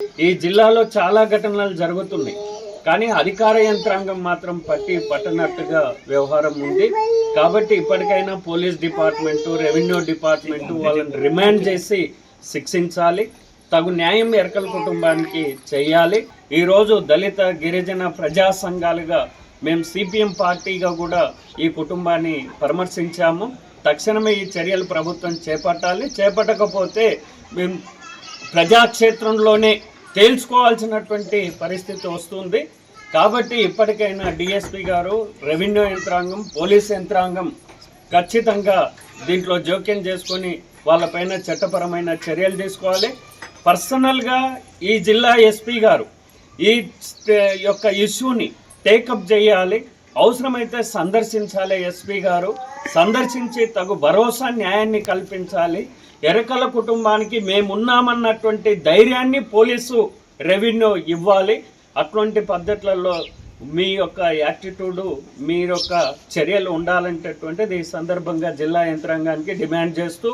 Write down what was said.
ఈ జిల్లాలో చాలా ఘటనలు జరుగుతున్నాయి, కానీ అధికార యంత్రాంగం మాత్రం పట్టనట్టుగా వ్యవహారం ఉంది. కాబట్టి ఇప్పటికైనా పోలీస్ డిపార్ట్మెంటు, రెవెన్యూ డిపార్ట్మెంటు వాళ్ళని రిమాండ్ చేసి శిక్షించాలి. తగు న్యాయం ఎరకల కుటుంబానికి చేయాలి. ఈరోజు దళిత గిరిజన ప్రజా సంఘాలుగా మేము సిపిఎం పార్టీగా కూడా ఈ కుటుంబాన్ని పరామర్శించాము. తక్షణమే ఈ చర్యలు ప్రభుత్వం చేపట్టాలి. చేపట్టకపోతే మేము ప్రజాక్షేత్రంలోనే తేల్చుకోవాల్సినటువంటి పరిస్థితి వస్తుంది. కాబట్టి ఇప్పటికైనా డిఎస్పీ గారు, రెవెన్యూ యంత్రాంగం, పోలీస్ యంత్రాంగం ఖచ్చితంగా దీంట్లో జోక్యం చేసుకొని వాళ్ళపైన చట్టపరమైన చర్యలు తీసుకోవాలి. పర్సనల్గా ఈ జిల్లా ఎస్పీ గారు ఈ యొక్క ఇష్యూని టేకప్ చేయాలి. అవసరమైతే సందర్శించాలి. ఎస్పీ గారు సందర్శించి తగు భరోసా, న్యాయాన్ని కల్పించాలి. ఎరకల కుటుంబానికి మేమున్నామన్నటువంటి ధైర్యాన్ని పోలీసు, రెవెన్యూ ఇవ్వాలి. అటువంటి పద్ధతులలో మీ యొక్క యాటిట్యూడు, మీ యొక్క చర్యలు ఉండాలంటటువంటిది ఈ సందర్భంగా జిల్లా యంత్రాంగానికి డిమాండ్ చేస్తూ